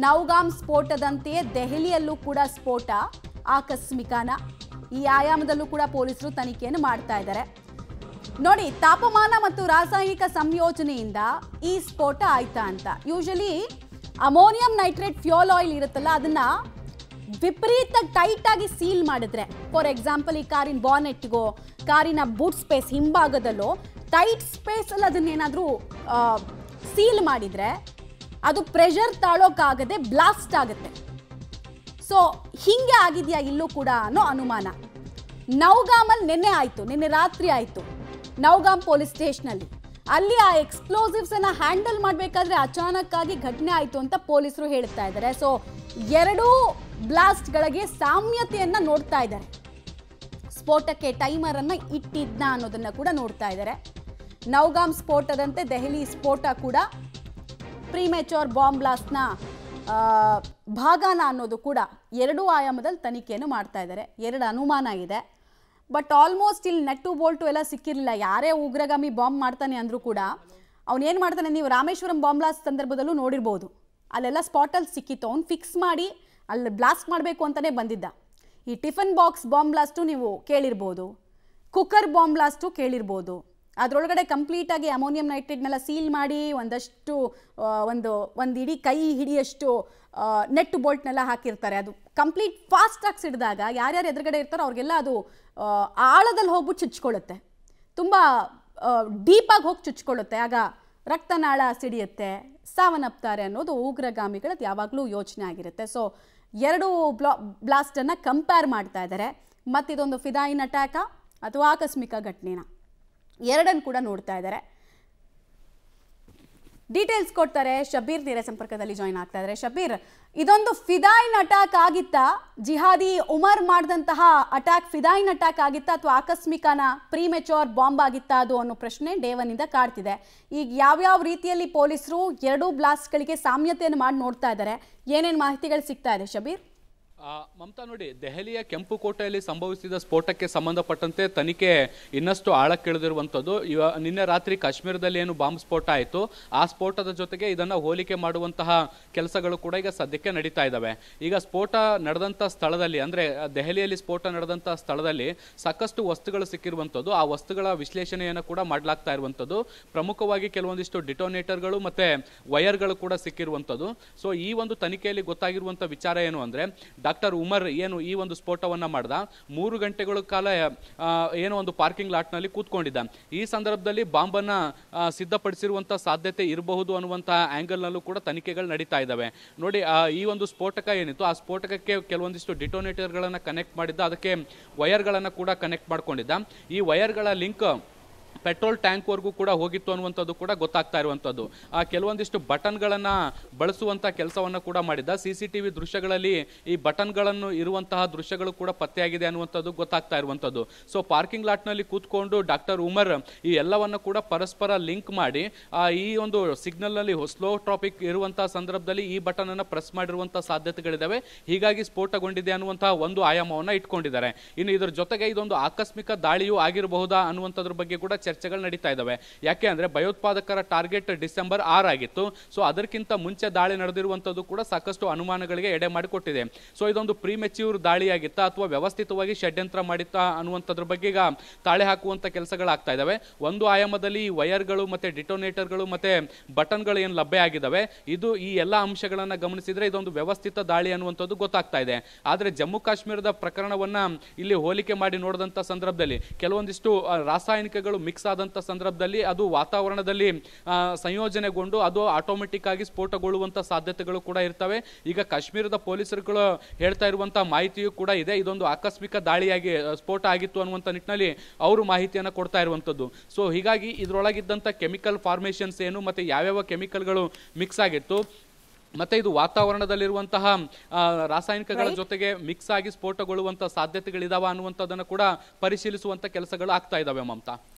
ನೌಗಾಮ್ ಸ್ಫೋಟದಂತೆಯೇ ದೆಹಲಿಯಲ್ಲೂ ಕೂಡ ಸ್ಫೋಟ ಆಕಸ್ಮಿಕನ ಈ ಆಯಾಮದಲ್ಲೂ ಕೂಡ ಪೊಲೀಸರು ತನಿಖೆಯನ್ನು ಮಾಡ್ತಾ ಇದ್ದಾರೆ. ನೋಡಿ, ತಾಪಮಾನ ಮತ್ತು ರಾಸಾಯನಿಕ ಸಂಯೋಜನೆಯಿಂದ ಈ ಸ್ಫೋಟ ಆಯ್ತಾ ಅಂತ. Usually ammonium nitrate fuel oil ಇರುತ್ತಲ್ಲ, ಅದನ್ನ ವಿಪರೀತ ಟೈಟ್ ಆಗಿ ಸೀಲ್ ಮಾಡಿದ್ರೆ, ಫಾರ್ ಎಕ್ಸಾಂಪಲ್ ಈ ಕಾರಿನ ಬಾನೆಟ್ಗೋ ಕಾರಿನ ಬೂಟ್ ಸ್ಪೇಸ್ ಹಿಂಭಾಗದಲ್ಲೋ ಟೈಟ್ ಸ್ಪೇಸ್ ಅಲ್ಲಿ ಅದನ್ನೇನಾದ್ರೂ ಸೀಲ್ ಮಾಡಿದ್ರೆ ಅದು ಪ್ರೆಷರ್ ತಾಳೋಕ್ಕಾಗದೆ ಬ್ಲಾಸ್ಟ್ ಆಗುತ್ತೆ. ಸೊ ಹಿಂಗೆ ಆಗಿದೆಯಾ ಇಲ್ಲೂ ಕೂಡ ಅನ್ನೋ ಅನುಮಾನ. ನೌಗಾಮಲ್ಲಿ ನಿನ್ನೆ ರಾತ್ರಿ ಆಯಿತು. ನೌಗಾಮ್ ಪೊಲೀಸ್ ಸ್ಟೇಷನಲ್ಲಿ ಅಲ್ಲಿ ಆ ಎಕ್ಸ್ಪ್ಲೋಸಿವ್ಸ್ ಅನ್ನ ಹ್ಯಾಂಡಲ್ ಮಾಡಬೇಕಾದ್ರೆ ಅಚಾನಕ್ ಆಗಿ ಘಟನೆ ಆಯಿತು ಅಂತ ಪೊಲೀಸರು ಹೇಳ್ತಾ ಇದ್ದಾರೆ. ಸೊ ಎರಡೂ ಬ್ಲಾಸ್ಟ್ಗಳಿಗೆ ಸಾಮ್ಯತೆಯನ್ನ ನೋಡ್ತಾ ಇದ್ದಾರೆ. ಸ್ಫೋಟಕ್ಕೆ ಟೈಮರ್ ಅನ್ನ ಇಟ್ಟಿದ್ನ ಅನ್ನೋದನ್ನ ಕೂಡ ನೋಡ್ತಾ ಇದ್ದಾರೆ. ನೌಗಾಮ್ ಸ್ಫೋಟದಂತೆ ದೆಹಲಿ ಸ್ಫೋಟ ಕೂಡ ಪ್ರೀಮೆಚೂರ್ ಬಾಂಬ್ ಬ್ಲಾಸ್ಟ್ನ ಭಾಗನ ಅನ್ನೋದು ಕೂಡ ಎರಡು ಆಯಾಮದಲ್ಲಿ ತನಿಖೆಯನ್ನು ಮಾಡ್ತಾ ಇದ್ದಾರೆ. ಎರಡು ಅನುಮಾನ ಇದೆ. ಬಟ್ ಆಲ್ಮೋಸ್ಟ್ ಇಲ್ಲಿ ನಟ್ಟು ಬೋಲ್ಟು ಎಲ್ಲ ಸಿಕ್ಕಿರಲಿಲ್ಲ. ಯಾರೇ ಉಗ್ರಗಾಮಿ ಬಾಂಬ್ ಮಾಡ್ತಾನೆ ಅಂದರೂ ಕೂಡ ಅವನೇನು ಮಾಡ್ತಾನೆ, ನೀವು ರಾಮೇಶ್ವರಂ ಬಾಂಬ್ ಬ್ಲಾಸ್ಟ್ ಸಂದರ್ಭದಲ್ಲೂ ನೋಡಿರ್ಬೋದು. ಅಲ್ಲೆಲ್ಲ ಸ್ಪಾಟಲ್ಲಿ ಸಿಕ್ಕಿತ್ತು. ಅವ್ನು ಫಿಕ್ಸ್ ಮಾಡಿ ಅಲ್ಲಿ ಬ್ಲಾಸ್ಟ್ ಮಾಡಬೇಕು ಅಂತಲೇ ಬಂದಿದ್ದ. ಈ ಟಿಫನ್ ಬಾಕ್ಸ್ ಬಾಂಬ್ ಬ್ಲಾಸ್ಟು ನೀವು ಕೇಳಿರ್ಬೋದು, ಕುಕ್ಕರ್ ಬಾಂಬ್ ಬ್ಲಾಸ್ಟು ಕೇಳಿರ್ಬೋದು. ಅದರೊಳಗಡೆ ಕಂಪ್ಲೀಟಾಗಿ ಅಮೋನಿಯಂ ನೈಟ್ರೇಟ್ನೆಲ್ಲ ಸೀಲ್ ಮಾಡಿ ಒಂದಷ್ಟು ಒಂದು ಇಡೀ ಕೈ ಹಿಡಿಯಷ್ಟು ನೆಟ್ ಬೋಲ್ಟ್ನೆಲ್ಲ ಹಾಕಿರ್ತಾರೆ. ಅದು ಕಂಪ್ಲೀಟ್ ಫಾಸ್ಟಾಗಿ ಸಿಡಿದಾಗ ಯಾರ್ಯಾರು ಎದುರುಗಡೆ ಇರ್ತಾರೋ ಅವ್ರಿಗೆಲ್ಲ ಅದು ಆಳದಲ್ಲಿ ಹೋಗ್ಬಿಟ್ಟು ಚುಚ್ಕೊಳ್ಳುತ್ತೆ, ತುಂಬ ಡೀಪಾಗಿ ಹೋಗಿ ಚುಚ್ಕೊಳ್ಳುತ್ತೆ. ಆಗ ರಕ್ತನಾಳ ಸಿಡಿಯುತ್ತೆ, ಸಾವನ್ನಪ್ತಾರೆ ಅನ್ನೋದು ಉಗ್ರಗಾಮಿಗಳದ್ದು ಯಾವಾಗಲೂ ಯೋಚನೆ ಆಗಿರುತ್ತೆ. ಸೊ ಎರಡು ಬ್ಲಾಸ್ಟನ್ನು ಕಂಪೇರ್ ಮಾಡ್ತಾ ಇದ್ದಾರೆ. ಮತ್ತಿದೊಂದು ಫಿದಾಯಿನ್ ಅಟ್ಯಾಕಾ ಅಥವಾ ಆಕಸ್ಮಿಕ ಘಟನೆನ, ಎರಡನ್ನು ಕೂಡ ನೋಡ್ತಾ ಇದ್ದಾರೆ. ಡೀಟೇಲ್ಸ್ ಕೊಡ್ತಾರೆ ಶಬೀರ್, ನೇರ ಸಂಪರ್ಕದಲ್ಲಿ ಜಾಯಿನ್ ಆಗ್ತಾ ಇದ್ದಾರೆ. ಶಬೀರ್, ಇದೊಂದು ಫಿದಾಯಿನ್ ಅಟ್ಯಾಕ್ ಆಗಿತ್ತಾ? ಜಿಹಾದಿ ಉಮರ್ ಮಾಡಿದಂತಹ ಅಟ್ಯಾಕ್ ಫಿದಾಯಿನ್ ಅಟ್ಯಾಕ್ ಆಗಿತ್ತಾ ಅಥವಾ ಆಕಸ್ಮಿಕನ ಪ್ರೀಮೆಚೂರ್ ಬಾಂಬ್ ಆಗಿತ್ತಾ ಅದು ಅನ್ನೋ ಪ್ರಶ್ನೆ ಡೇ ಒನ್ ಇಂದ ಕಾಡ್ತಿದೆ. ಈಗ ಯಾವ್ಯಾವ ರೀತಿಯಲ್ಲಿ ಪೊಲೀಸರು ಎರಡೂ ಬ್ಲಾಸ್ಟ್ಗಳಿಗೆ ಸಾಮ್ಯತೆಯನ್ನು ಮಾಡಿ ನೋಡ್ತಾ ಇದ್ದಾರೆ, ಏನೇನು ಮಾಹಿತಿಗಳು ಸಿಗ್ತಾ ಇದೆ ಶಬೀರ್? ಮಮತಾ, ನೋಡಿ, ದೆಹಲಿಯ ಕೆಂಪುಕೋಟೆಯಲ್ಲಿ ಸಂಭವಿಸಿದ ಸ್ಫೋಟಕ್ಕೆ ಸಂಬಂಧಪಟ್ಟಂತೆ ತನಿಖೆ ಇನ್ನಷ್ಟು ಆಳಕ್ಕಿಳಿದಿರುವಂಥದ್ದು. ನಿನ್ನೆ ರಾತ್ರಿ ಕಾಶ್ಮೀರದಲ್ಲಿ ಏನು ಬಾಂಬ್ ಸ್ಫೋಟ ಆಯಿತು, ಆ ಸ್ಫೋಟದ ಜೊತೆಗೆ ಇದನ್ನು ಹೋಲಿಕೆ ಮಾಡುವಂತಹ ಕೆಲಸಗಳು ಕೂಡ ಈಗ ಸದ್ಯಕ್ಕೆ ನಡೀತಾ ಇದ್ದಾವೆ. ಈಗ ಸ್ಫೋಟ ನಡೆದಂಥ ಸ್ಥಳದಲ್ಲಿ, ಅಂದರೆ ದೆಹಲಿಯಲ್ಲಿ ಸ್ಫೋಟ ನಡೆದಂಥ ಸ್ಥಳದಲ್ಲಿ ಸಾಕಷ್ಟು ವಸ್ತುಗಳು ಸಿಕ್ಕಿರುವಂಥದ್ದು. ಆ ವಸ್ತುಗಳ ವಿಶ್ಲೇಷಣೆಯನ್ನು ಕೂಡ ಮಾಡಲಾಗ್ತಾ ಇರುವಂಥದ್ದು. ಪ್ರಮುಖವಾಗಿ ಕೆಲವೊಂದಿಷ್ಟು ಡಿಟೋನೇಟರ್ಗಳು ಮತ್ತು ವೈರ್ಗಳು ಕೂಡ ಸಿಕ್ಕಿರುವಂಥದ್ದು. ಸೊ ಈ ಒಂದು ತನಿಖೆಯಲ್ಲಿ ಗೊತ್ತಾಗಿರುವಂಥ ವಿಚಾರ ಏನು ಅಂದರೆ, ಡಾಕ್ಟರ್ ಉಮರ್ ಏನು ಈ ಒಂದು ಸ್ಫೋಟವನ್ನು ಮಾಡ್ದ, 3 ಗಂಟೆಗಳ ಕಾಲ ಏನೋ ಒಂದು ಪಾರ್ಕಿಂಗ್ ಲಾಟ್ನಲ್ಲಿ ಕೂತ್ಕೊಂಡಿದ್ದ. ಈ ಸಂದರ್ಭದಲ್ಲಿ ಬಾಂಬನ್ನು ಸಿದ್ಧಪಡಿಸಿರುವಂಥ ಸಾಧ್ಯತೆ ಇರಬಹುದು ಅನ್ನುವಂತಹ ಆ್ಯಂಗಲ್ನಲ್ಲೂ ಕೂಡ ತನಿಖೆಗಳು ನಡೀತಾ ಇದ್ದಾವೆ. ನೋಡಿ, ಈ ಒಂದು ಸ್ಫೋಟಕ ಏನಿತ್ತು, ಆ ಸ್ಫೋಟಕಕ್ಕೆ ಕೆಲವೊಂದಿಷ್ಟು ಡಿಟೋನೇಟರ್ಗಳನ್ನು ಕನೆಕ್ಟ್ ಮಾಡಿದ್ದ, ಅದಕ್ಕೆ ವೈರ್ಗಳನ್ನು ಕೂಡ ಕನೆಕ್ಟ್ ಮಾಡ್ಕೊಂಡಿದ್ದ. ಈ ವೈರ್ಗಳ ಲಿಂಕ್ ಪೆಟ್ರೋಲ್ ಟ್ಯಾಂಕ್ವರೆಗೂ ಕೂಡ ಹೋಗಿತ್ತು ಅನ್ನುವಂಥದ್ದು ಕೂಡ ಗೊತ್ತಾಗ್ತಾ ಇರುವಂಥದ್ದು. ಕೆಲವೊಂದಿಷ್ಟು ಬಟನ್ಗಳನ್ನು ಬಳಸುವಂಥ ಕೆಲಸವನ್ನು ಕೂಡ ಮಾಡಿದ್ದ. CCTV ದೃಶ್ಯಗಳಲ್ಲಿ ಈ ಬಟನ್ಗಳನ್ನು ಇರುವಂತಹ ದೃಶ್ಯಗಳು ಕೂಡ ಪತ್ತೆಯಾಗಿದೆ ಅನ್ನುವಂಥದ್ದು ಗೊತ್ತಾಗ್ತಾ ಇರುವಂಥದ್ದು. ಸೊ ಪಾರ್ಕಿಂಗ್ ಲಾಟ್ನಲ್ಲಿ ಕೂತ್ಕೊಂಡು ಡಾಕ್ಟರ್ ಉಮರ್ ಈ ಎಲ್ಲವನ್ನು ಕೂಡ ಪರಸ್ಪರ ಲಿಂಕ್ ಮಾಡಿ ಈ ಒಂದು ಸಿಗ್ನಲ್ನಲ್ಲಿ ಸ್ಲೋ ಟ್ರಾಫಿಕ್ ಇರುವಂತಹ ಸಂದರ್ಭದಲ್ಲಿ ಈ ಬಟನನ್ನು ಪ್ರೆಸ್ ಮಾಡಿರುವಂಥ ಸಾಧ್ಯತೆಗಳಿದ್ದಾವೆ. ಹೀಗಾಗಿ ಸ್ಫೋಟಗೊಂಡಿದೆ ಅನ್ನುವಂತಹ ಒಂದು ಆಯಾಮವನ್ನು ಇಟ್ಕೊಂಡಿದ್ದಾರೆ. ಇನ್ನು ಇದರ ಜೊತೆಗೆ ಇದೊಂದು ಆಕಸ್ಮಿಕ ದಾಳಿಯೂ ಆಗಿರಬಹುದಾ ಅನ್ನುವಂಥದ್ರ ಬಗ್ಗೆ ಕೂಡ ಚರ್ಚೆಗಳು ನಡೀತಾ ಇದ್ದಾವೆ. ಯಾಕೆ ಅಂದ್ರೆ ಭಯೋತ್ಪಾದಕರ ಟಾರ್ಗೆಟ್ ಡಿಸೆಂಬರ್ 6 ಆಗಿತ್ತು. ಸೊ ಅದಕ್ಕಿಂತ ಮುಂಚೆ ದಾಳಿ ನಡೆದಿರುವಂತದ್ದು ಕೂಡ ಸಾಕಷ್ಟು ಅನುಮಾನಗಳಿಗೆ ಎಡೆ ಮಾಡಿಕೊಟ್ಟಿದೆ. ಸೊ ಇದೊಂದು ಪ್ರೀಮೆಚ್ಯೂರ್ ದಾಳಿಯಾಗಿತ್ತಾ ಅಥವಾ ವ್ಯವಸ್ಥಿತವಾಗಿ ಷಡ್ಯಂತ್ರ ಮಾಡಿತ್ತಾ ಅನ್ನುವಂಥದ್ರ ಬಗ್ಗೆ ಈಗ ತಾಳೆ ಹಾಕುವಂತ ಕೆಲಸಗಳಾಗ್ತಾ ಇದ್ದಾವೆ. ಒಂದು ಆಯಾಮದಲ್ಲಿ ವೈರ್ಗಳು ಮತ್ತೆ ಡಿಟೋನೇಟರ್ಗಳು ಮತ್ತೆ ಬಟನ್ಗಳು ಏನು ಲಭ್ಯ ಆಗಿದ್ದಾವೆ, ಇದು ಈ ಎಲ್ಲ ಅಂಶಗಳನ್ನ ಗಮನಿಸಿದ್ರೆ ಇದೊಂದು ವ್ಯವಸ್ಥಿತ ದಾಳಿ ಅನ್ನುವಂಥದ್ದು ಗೊತ್ತಾಗ್ತಾ ಇದೆ. ಆದ್ರೆ ಜಮ್ಮು ಕಾಶ್ಮೀರದ ಪ್ರಕರಣವನ್ನ ಇಲ್ಲಿ ಹೋಲಿಕೆ ಮಾಡಿ ನೋಡಿದಂತ ಸಂದರ್ಭದಲ್ಲಿ ಕೆಲವೊಂದಿಷ್ಟು ರಾಸಾಯನಿಕಗಳು ಮಿಕ್ಸ್ ಆದಂತ ಸಂದರ್ಭದಲ್ಲಿ ಅದು ವಾತಾವರಣದಲ್ಲಿ ಸಂಯೋಜನೆಗೊಂಡು ಅದು ಆಟೋಮೆಟಿಕ್ ಆಗಿ ಸ್ಫೋಟಗೊಳ್ಳುವಂತ ಸಾಧ್ಯತೆಗಳು ಕೂಡ ಇರ್ತವೆ. ಈಗ ಕಾಶ್ಮೀರದ ಪೊಲೀಸರುಗಳು ಹೇಳ್ತಾ ಇರುವಂತಹ ಮಾಹಿತಿಯೂ ಕೂಡ ಇದೆ. ಇದೊಂದು ಆಕಸ್ಮಿಕ ದಾಳಿಯಾಗಿ ಸ್ಫೋಟ ಆಗಿತ್ತು ಅನ್ನುವಂಥ ನಿಟ್ಟಿನಲ್ಲಿ ಅವರು ಮಾಹಿತಿಯನ್ನು ಕೊಡ್ತಾ ಇರುವಂತದ್ದು. ಸೊ ಹೀಗಾಗಿ ಇದರೊಳಗಿದ್ದಂಥ ಕೆಮಿಕಲ್ ಫಾರ್ಮೇಷನ್ಸ್ ಏನು ಮತ್ತೆ ಯಾವ್ಯಾವ ಕೆಮಿಕಲ್ಗಳು ಮಿಕ್ಸ್ ಆಗಿತ್ತು ಮತ್ತೆ ಇದು ವಾತಾವರಣದಲ್ಲಿರುವಂತಹ ರಾಸಾಯನಿಕಗಳ ಜೊತೆಗೆ ಮಿಕ್ಸ್ ಆಗಿ ಸ್ಫೋಟಗೊಳ್ಳುವಂತ ಸಾಧ್ಯತೆಗಳಿದಾವ ಅನ್ನುವಂಥದ್ದನ್ನು ಕೂಡ ಪರಿಶೀಲಿಸುವಂತ ಕೆಲಸಗಳು ಆಗ್ತಾ ಇದಾವೆ ಮಮತಾ.